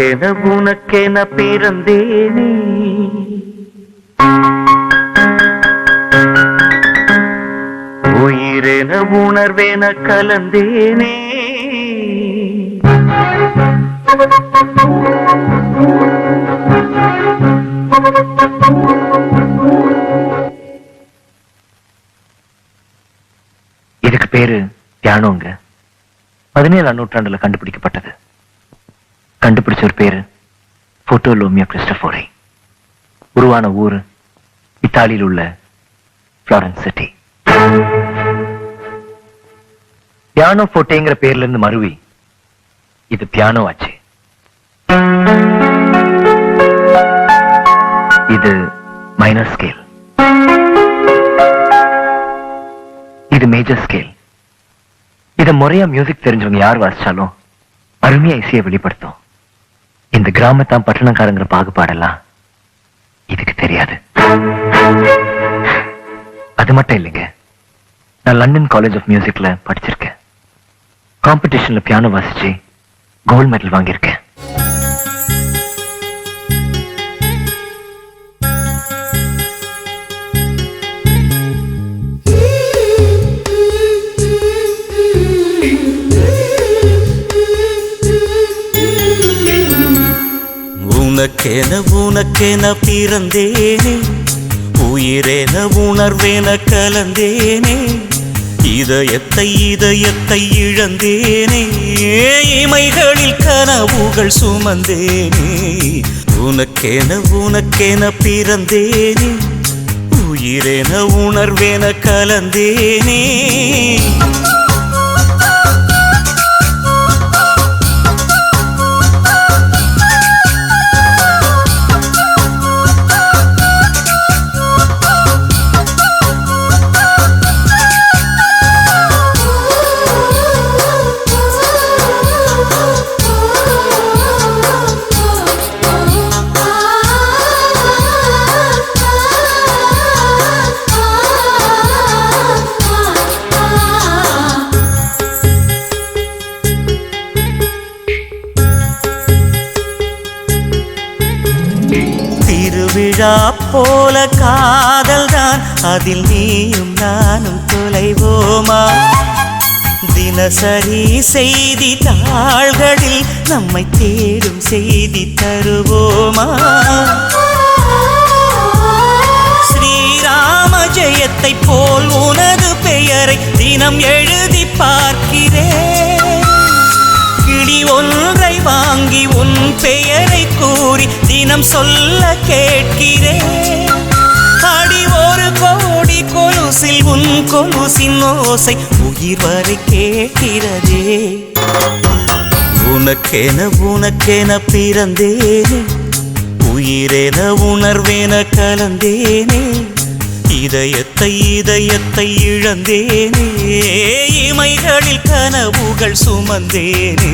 உயிரென உனக்கென பிறந்தேனே, உயிரென உணர்வேன கலந்தேனே. இதுக்கு பேரு பியானோங்க. 17ஆம் நூற்றாண்டுல கண்டுபிடிக்கப்பட்டது. கண்டுபிடிச்ச ஒரு பேரு போட்டோலோமியோ கிறிஸ்டோபோரி. உருவான ஊரு இத்தாலியில் உள்ள பிளாரன்ஸ் சிட்டி. பியானோ போட்டேங்கிற பேர்ல இருந்து மருவி இது பியானோ ஆச்சு. இது மைனர் ஸ்கேல், இது மேஜர் ஸ்கேல். இத முறையா மியூசிக் தெரிஞ்சவங்க யார் வாசிச்சாலும் அருமையா இசையை வெளிப்படுத்தும். இந்த கிராமத்தான் பட்டணக்காரங்கிற பாகுபாடெல்லாம் இதுக்கு தெரியாது. அது மட்டும் இல்லைங்க, நான் லண்டன் காலேஜ் ஆஃப் மியூசிக்ல படிச்சிருக்கேன். காம்படிஷன்ல பியானோ வாசிச்சு கோல்ட் மெடல் வாங்கியிருக்கேன். உனக்கென உனக்கென பிறந்தேனே, உயிரென உணர்வேன கலந்தேனே. இதயத்தை இதயத்தை இழந்தேனே, இமைகளில் கனவுகள் சுமந்தேனே. உனக்கென உனக்கென பிறந்தேனே, உயிரென உணர்வேன கலந்தேனே. திருவிழா போல காதல் தான், அதில் நீயும் நானும் தொலைவோமா? தினசரி செய்தி தாள்களில் நம்மை தேடும் செய்தி தருவோமா? ஸ்ரீராம ஜெயத்தை போல் உனது பெயரை தினம் எழுதி பார்க்கிறேன். கிளி ஒன்றை வாங்கி உன் பெயரை கூறி தினம் சொல்ல கேட்கிறேன். அடி ஒரு கோடி கொலுசில் உன் கொலுசின் ஓசை உயிர் வரை கேட்கிறதே. உனக்கென உனக்கென பிறந்தேனே, உயிரென உணர்வேன கலந்தேனே. இதயத்தை இதயத்தை இழந்தேனே, இமைகளில் கனவுகள் சுமந்தேனே.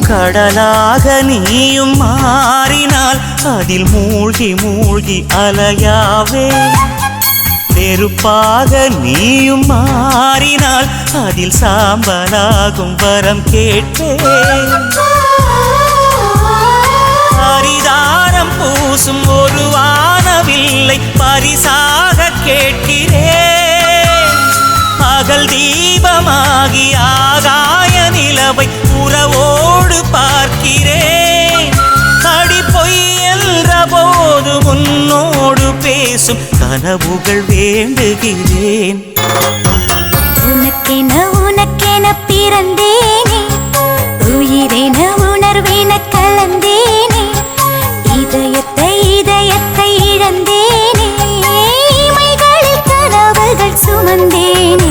கடலாக நீயும் மாறினால் அதில் மூழ்கி மூழ்கி அலையாவே. நெருப்பாக நீயும் மாறினால் அதில் சாம்பலாகும் வரம் கேட்பேன். பரிதாரம் பூசும் ஒரு வானவில்லை பரிசாக கேட்கிறேன். பகல் தீபமாகி ஆகாய நிலவை உறவோடு பார்க்கிறேன். அடி பொய் என்ற போது உன்னோடு பேசும் கனவுகள் வேண்டுகிறேன். உனக்கென உனக்கென பிறந்தேனே, உயிரென உணர்வேன கலந்தேனே. இதயத்தை இதயத்தை இழந்தேனே, இமைகளில் கனவுகள் சுமந்தேனே.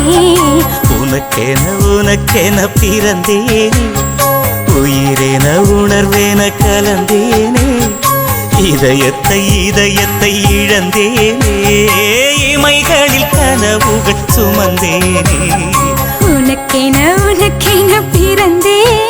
உனக்கென உனக்கென பிறந்தேனே, உயிரென உணர்வேன கலந்தேனே இதயத்தை இதயத்தை இழந்தேனே இமைகளில் கனவுகள் சுமந்தேனே உனக்கென பிறந்தேனே